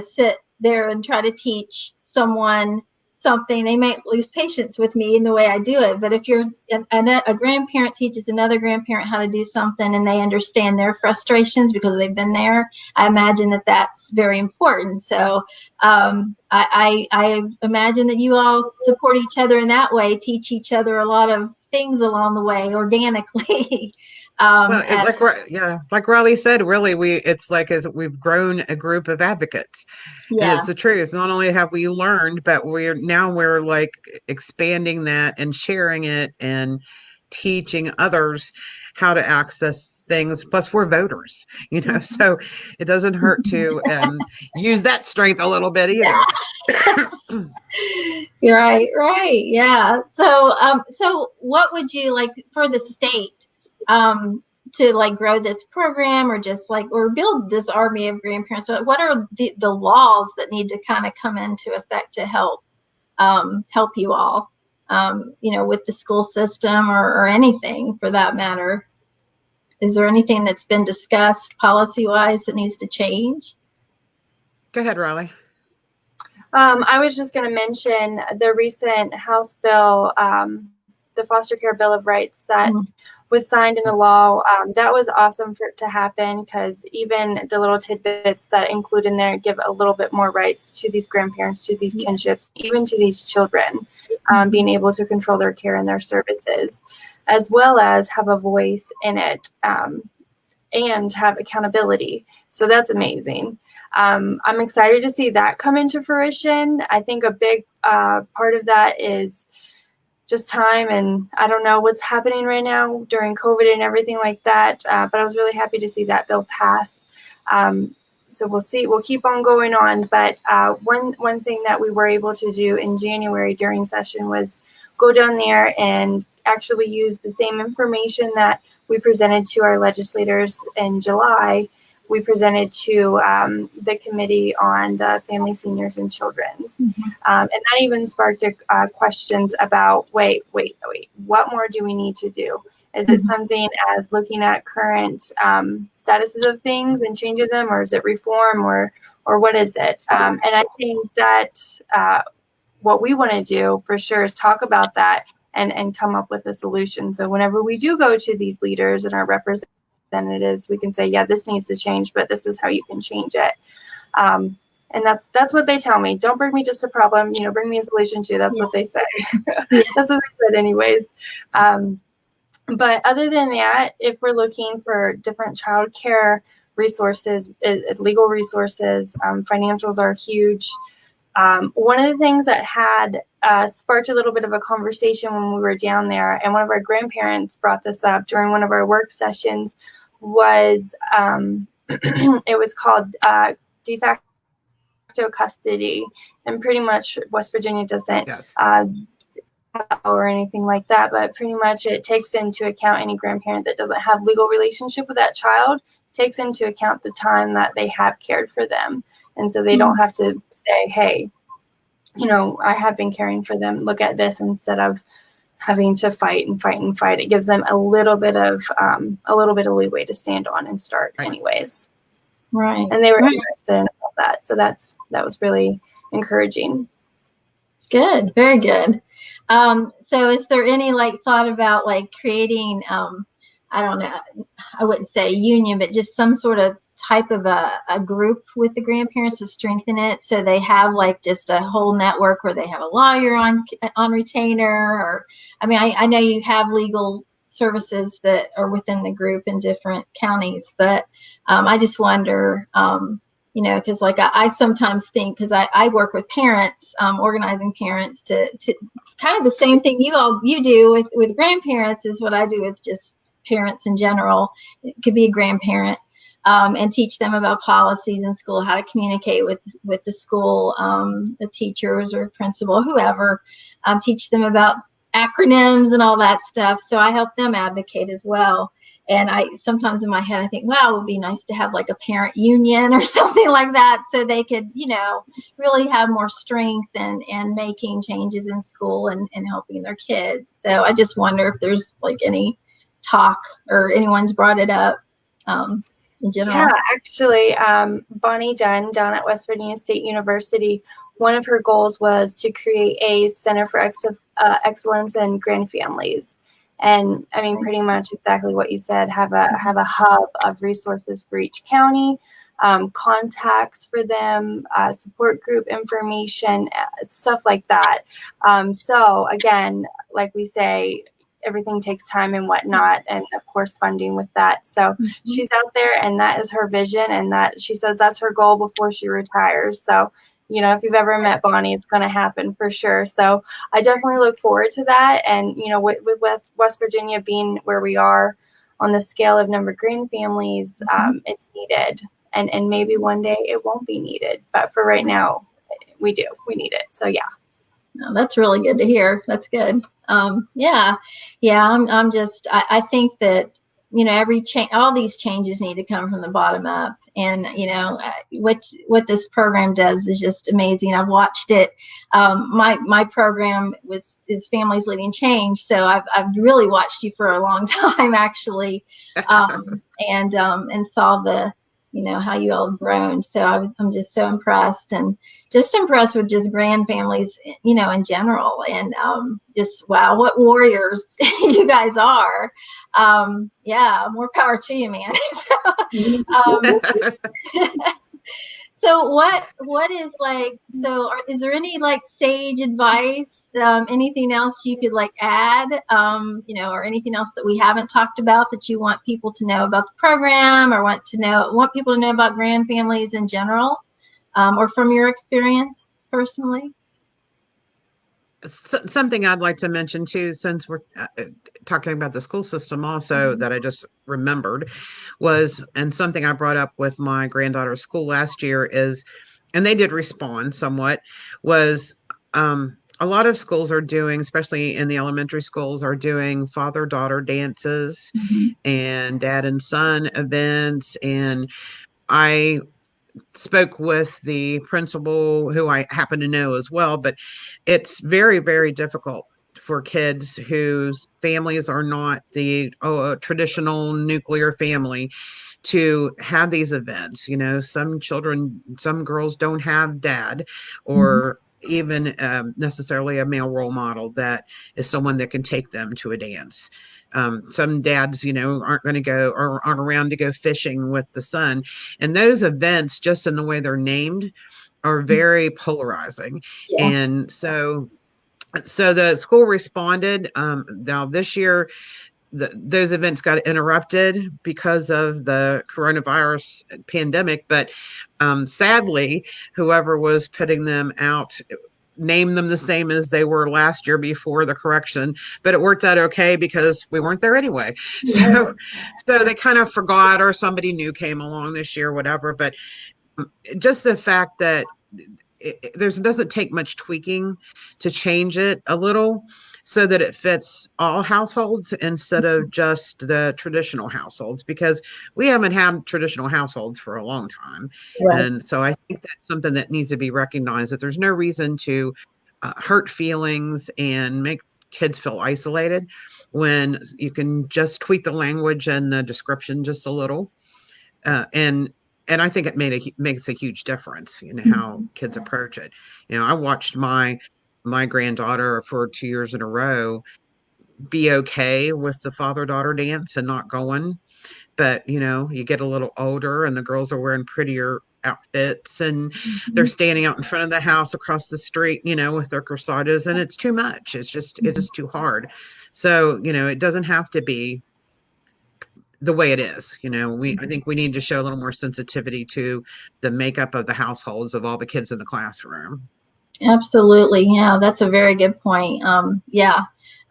sit there and try to teach someone something, they might lose patience with me in the way I do it. But if you're a grandparent teaches another grandparent how to do something, and they understand their frustrations because they've been there, I imagine that that's very important. So I imagine that you all support each other in that way, teach each other a lot of things along the way organically. Like Riley said, really, it's like as we've grown a group of advocates. Yeah. And it's the truth. Not only have we learned, but we're like expanding that and sharing it and teaching others how to access things. Plus, we're voters, so it doesn't hurt to use that strength a little bit either. You're right. Yeah. So what would you like for the state to grow this program, or just or build this army of grandparents? What are the laws that need to kind of come into effect to help you all, with the school system or anything for that matter? Is there anything that's been discussed policy-wise that needs to change? Go ahead, Riley. I was just going to mention the recent House bill, the Foster Care Bill of Rights that was signed into law. That was awesome for it to happen, because even the little tidbits that include in there give a little bit more rights to these grandparents, to these kinships, even to these children, being able to control their care and their services, as well as have a voice in it. and have accountability. So that's amazing. I'm excited to see that come into fruition. I think a big part of that is just time, and I don't know what's happening right now during COVID and everything like that, but I was really happy to see that bill pass. So we'll see. We'll keep on going on. But one thing that we were able to do in January during session was go down there and actually use the same information that we presented to our legislators in July. We presented to the committee on the family, seniors, and children's. And that even sparked questions about, wait, what more do we need to do? Is it something as looking at current statuses of things and changing them, or is it reform, or what is it? And I think that what we want to do for sure is talk about that and come up with a solution. So whenever we do go to these leaders and our representatives, we can say, yeah, this needs to change, but this is how you can change it. And that's what they tell me. Don't bring me just a problem, bring me a solution too. That's what they say. That's what they said anyways. But other than that, if we're looking for different childcare resources, legal resources, financials are huge. One of the things that had sparked a little bit of a conversation when we were down there, and one of our grandparents brought this up during one of our work sessions, was it was called de facto custody, and pretty much West Virginia doesn't or anything like that, but pretty much it takes into account any grandparent that doesn't have legal relationship with that child, takes into account the time that they have cared for them. And so they don't have to say, hey, I have been caring for them, look at this, instead of having to fight. It gives them a little bit of leeway to stand on and start anyways. Right. And they were interested in all that. So that was really encouraging. Good. Very good. So is there any thought about creating, I don't know, I wouldn't say union, but just some sort of type of a group with the grandparents to strengthen it, so they have just a whole network where they have a lawyer on retainer, or I know you have legal services that are within the group in different counties, but I just wonder, because I sometimes think, because I work with parents, organizing parents to kind of the same thing you do with grandparents is what I do with just parents in general. It could be a grandparent, and teach them about policies in school, how to communicate with the school, the teachers or principal, whoever, teach them about acronyms and all that stuff. So I help them advocate as well. And I sometimes in my head, I think, wow, it would be nice to have a parent union or something like that, so they could, really have more strength in making changes in school and helping their kids. So I just wonder if there's any talk or anyone's brought it up in general. Yeah, actually, Bonnie Dunn down at West Virginia State University, one of her goals was to create a Center for Excellence in Grandfamilies. And pretty much exactly what you said, have a hub of resources for each county, contacts for them, support group information, stuff like that. So again, like we say, everything takes time and whatnot, and of course funding with that. So she's out there, and that is her vision, and that she says that's her goal before she retires. So if you've ever met Bonnie, it's going to happen for sure. So I definitely look forward to that. And with West Virginia being where we are on the scale of number of grandfamilies, it's needed, and maybe one day it won't be needed, but for right now we need it. So yeah. No, that's really good to hear. That's good. I'm just, I think that, all these changes need to come from the bottom up. And, what this program does is just amazing. I've watched it. My program is Families Leading Change. So I've really watched you for a long time, actually, and saw the, how you all have grown. So I'm just so impressed, and just impressed with just grandfamilies, in general. And just, wow, what warriors you guys are. More power to you, man. So what is like, is there any like sage advice, anything else you could like add, or anything else that we haven't talked about that you want people to know about the program, or want people to know about grand families in general, or from your experience personally? Something I'd like to mention too, since we're talking about the school system also, that I just remembered and something I brought up with my granddaughter's school last year is, and they did respond somewhat, was a lot of schools are doing, especially in the elementary schools, are doing father-daughter dances and dad and son events. And I spoke with the principal, who I happen to know as well, but it's very, very difficult for kids whose families are not the traditional nuclear family to have these events. Some children, some girls don't have dad, or even necessarily a male role model that is someone that can take them to a dance. Some dads, aren't going to go, or aren't around to go fishing with the son. And those events, just in the way they're named, are very polarizing. Yeah. And so the school responded. Now this year, those events got interrupted because of the coronavirus pandemic. But sadly, whoever was putting them out named them the same as they were last year before the correction, but it worked out okay because we weren't there anyway. So they kind of forgot, or somebody new came along this year, whatever. But just the fact that doesn't take much tweaking to change it a little so that it fits all households instead of just the traditional households, because we haven't had traditional households for a long time. Right. And so I think that's something that needs to be recognized, that there's no reason to hurt feelings and make kids feel isolated when you can just tweak the language and the description just a little. And I think it makes a huge difference in how kids approach it. I watched my granddaughter for 2 years in a row be okay with the father-daughter dance and not going. But, you get a little older and the girls are wearing prettier outfits, and they're standing out in front of the house across the street, with their corsages, and it's too much. It is too hard. So, it doesn't have to be the way it is. I think we need to show a little more sensitivity to the makeup of the households of all the kids in the classroom. Absolutely. Yeah, that's a very good point. Yeah.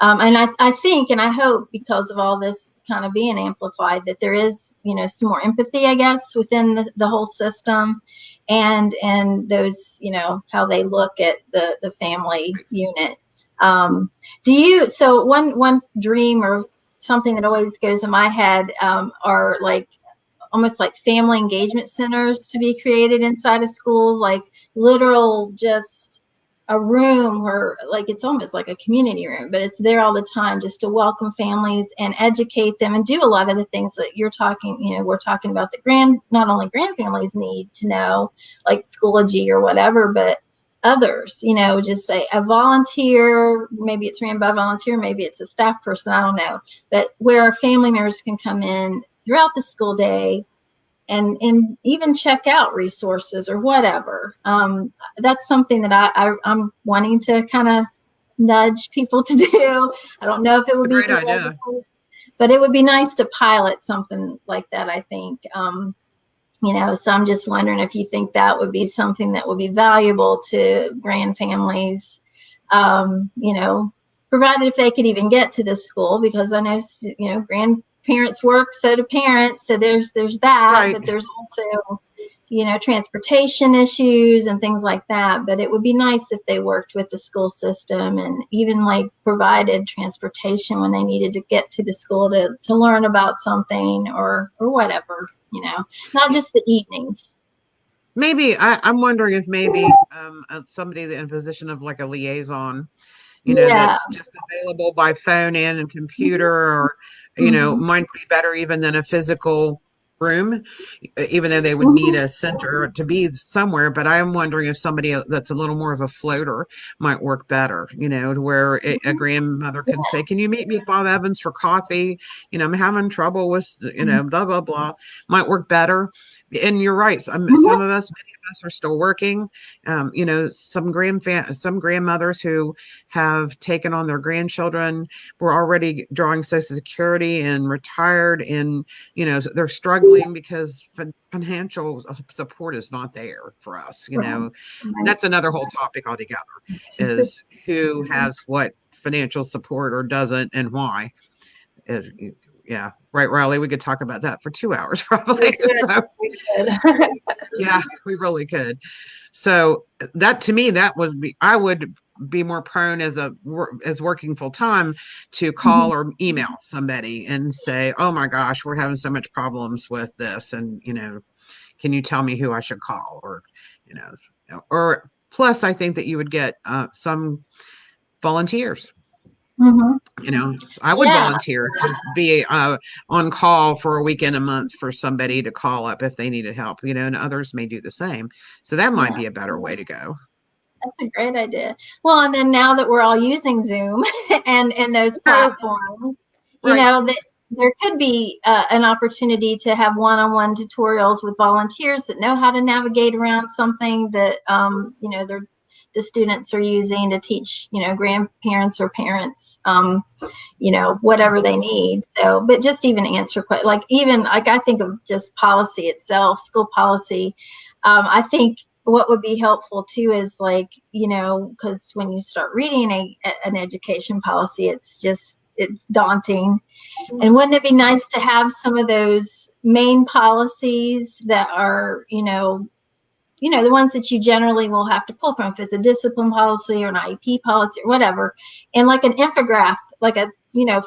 And I think, and I hope, because of all this kind of being amplified, that there is, some more empathy, I guess, within the whole system, and those, how they look at the family unit. So one dream or something that always goes in my head are like almost like family engagement centers to be created inside of schools, like literal just a room where, like, it's almost like a community room, but it's there all the time just to welcome families and educate them and do a lot of the things that we're talking about that not only grand families need to know, like Schoology or whatever, but others, just a volunteer, maybe it's ran by a volunteer, maybe it's a staff person, I don't know, but where family members can come in throughout the school day and even check out resources or whatever. That's something that I'm wanting to kind of nudge people to do. I don't know if it would be legislative, but it would be nice to pilot something like that, I think. So I'm just wondering if you think that would be something that would be valuable to grand families, provided if they could even get to the school, because I know, grandparents work, so do parents. So there's that, right. But there's also, transportation issues and things like that. But it would be nice if they worked with the school system and even like provided transportation when they needed to get to the school to learn about something or whatever, not just the evenings. Maybe I'm wondering if maybe somebody in a position of like a liaison, that's just available by phone and computer, or might be better even than a physical room, even though they would need a center to be somewhere. But I am wondering if somebody that's a little more of a floater might work better, to where a grandmother can say, can you meet me at Bob Evans for coffee? I'm having trouble with, blah, blah, blah, might work better. And you're right. Some of us, many us are still working. Some grandmothers who have taken on their grandchildren were already drawing Social Security and retired, and they're struggling because financial support is not there for us. Right. That's another whole topic altogether, is who has what financial support or doesn't, and why. Yeah, right, Riley. We could talk about that for 2 hours probably. We could. Yeah, we really could. So that, to me, I would be more prone as working full time to call or email somebody and say, oh my gosh, we're having so much problems with this, and can you tell me who I should call? Or plus, I think that you would get some volunteers. I would Yeah. volunteer to be on call for a weekend a month for somebody to call up if they needed help, and others may do the same. So that might be a better way to go. That's a great idea. Well, and then now that we're all using Zoom and those platforms, that there could be an opportunity to have one-on-one tutorials with volunteers that know how to navigate around something that, the students are using to teach, grandparents or parents, whatever they need. So, but just even answer, I think of just policy itself, school policy. I think what would be helpful too is because when you start reading an education policy, it's daunting. And wouldn't it be nice to have some of those main policies that are, the ones that you generally will have to pull from, if it's a discipline policy or an IEP policy or whatever, and like an infographic, like a,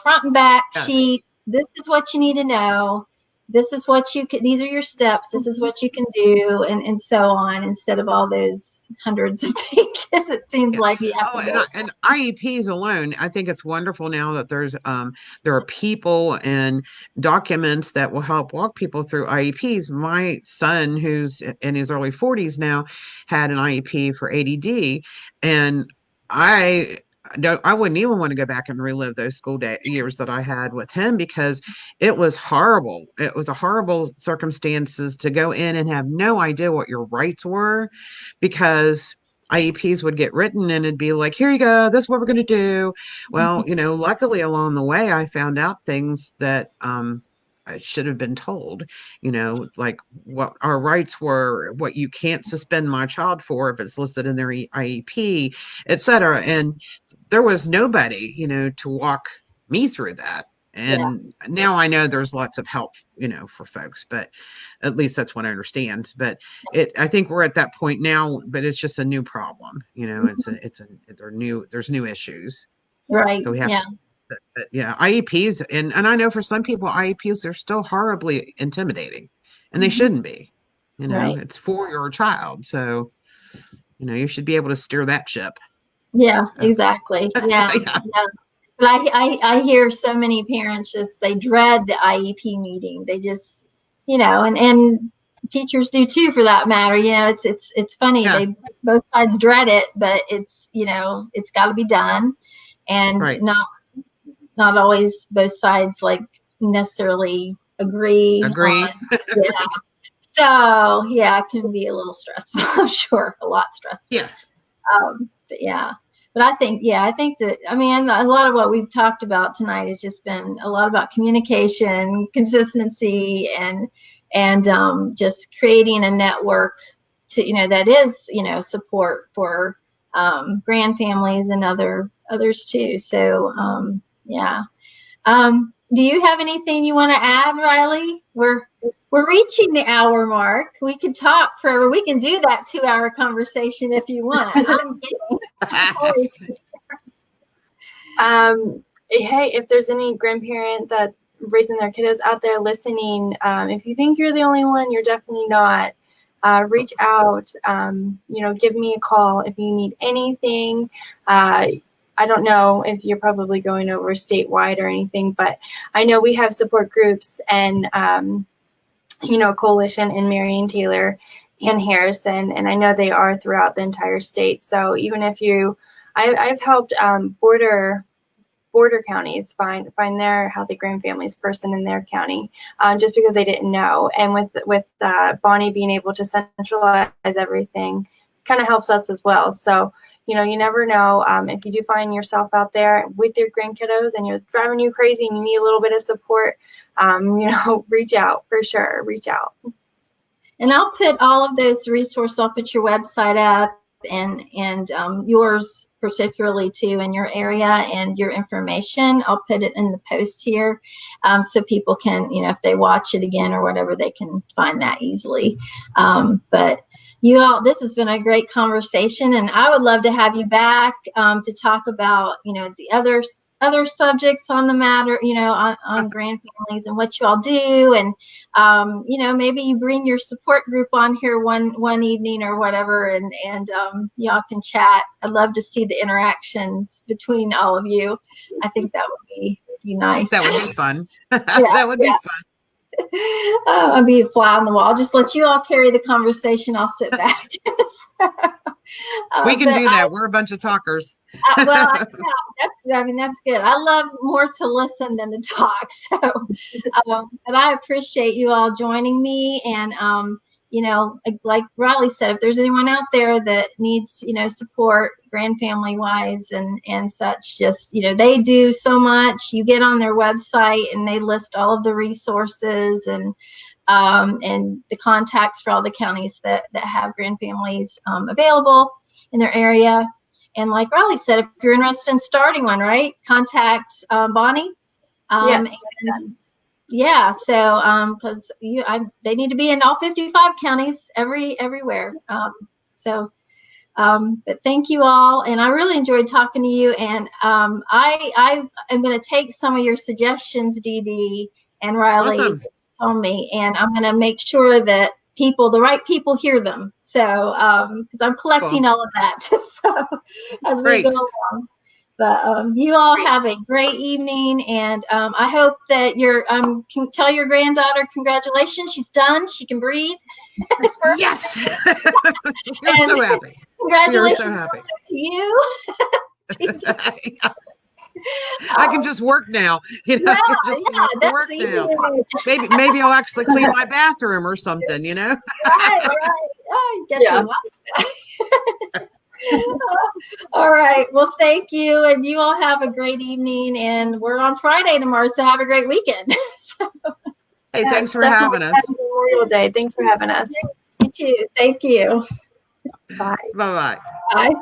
front and back sheet. This is what you need to know. This is what these are your steps. This is what you can do, and so on, instead of all those hundreds of pages. It seems like you have to go. And IEPs alone, I think it's wonderful now that there are people and documents that will help walk people through IEPs. My son, who's in his early 40s now, had an IEP for ADD, and I wouldn't even want to go back and relive those school years that I had with him, because it was horrible. It was a horrible circumstances to go in and have no idea what your rights were, because IEPs would get written and it'd be like, here you go, this is what we're going to do. Well, luckily along the way, I found out things that I should have been told, like what our rights were, what you can't suspend my child for if it's listed in their IEP, et cetera. And there was nobody, to walk me through that. And now I know there's lots of help, for folks, but at least that's what I understand. But I think we're at that point now, but it's just a new problem. There's new issues. Right. So we have IEPs. And I know for some people, IEPs are still horribly intimidating, and they shouldn't be, it's for your child. So, you should be able to steer that ship. Yeah, exactly. Yeah. But I hear so many parents they dread the IEP meeting. They just, and teachers do too, for that matter. It's funny. Yeah. Both sides dread it, but it's got to be done, and not always both sides necessarily agree. So it can be a little stressful. I'm sure a lot stressful. Yeah. But I think that, a lot of what we've talked about tonight has just been a lot about communication, consistency, and just creating a network to, that is, support for grandfamilies and others too. So, do you have anything you want to add, Riley? We're reaching the hour mark. We could talk forever. We can do that 2-hour conversation if you want. I'm kidding. Hey, if there's any grandparent that raising their kiddos out there listening, if you think you're the only one, you're definitely not. Reach out. Give me a call if you need anything. I don't know if you're probably going over statewide or anything, but I know we have support groups and, coalition in Marion, Taylor, and Harrison, and I know they are throughout the entire state. So even if I've helped border border counties find their Healthy Grandfamilies person in their county, just because they didn't know. And with Bonnie being able to centralize everything, kind of helps us as well. So, you know, you never know. If you do find yourself out there with your grandkiddos and you're driving you crazy and you need a little bit of support, you know, reach out for sure. Reach out. And I'll put all of those resources. I'll put your website up and yours particularly too in your area, and your information. I'll put it in the post here, so people can, you know, if they watch it again or whatever, they can find that easily. But you all, this has been a great conversation, and I would love to have you back to talk about, you know, the other subjects on the matter, you know, on grandfamilies and what you all do, and you know, maybe you bring your support group on here one evening or whatever, and y'all can chat. I'd love to see the interactions between all of you. I think that would be nice. That would be fun. Yeah, That would be fun. I'll be a fly on the wall. Just let you all carry the conversation. I'll sit back. We can do that. We're a bunch of talkers. Well, yeah, that's good. I love more to listen than to talk. So, but I appreciate you all joining me. And, you know, like Riley said, if there's anyone out there that needs, you know, support grandfamily wise and such, just, you know, they do so much. You get on their website and they list all of the resources and the contacts for all the counties that have grandfamilies available in their area. And like Riley said, if you're interested in starting one, right, contact Bonnie. Yes. Yeah. So because they need to be in all 55 counties, everywhere. But thank you all, and I really enjoyed talking to you. And I am going to take some of your suggestions, Dede and Riley. Awesome. Told me, and I'm going to make sure that the right people hear them. So, because I'm collecting all of that, so as we go along. But you all have a great evening, and I hope that can tell your granddaughter congratulations. She's done. She can breathe. Yes. We're so happy. Congratulations so happy. to you. I can just work now. You know, I can just work now. Maybe I'll actually clean my bathroom or something, you know? Right. All right. Well, thank you. And you all have a great evening. And we're on Friday tomorrow, so have a great weekend. Hey, thanks for having us. Happy Memorial Day. Thanks for having us. You too. Thank you. Bye. Bye-bye. Bye.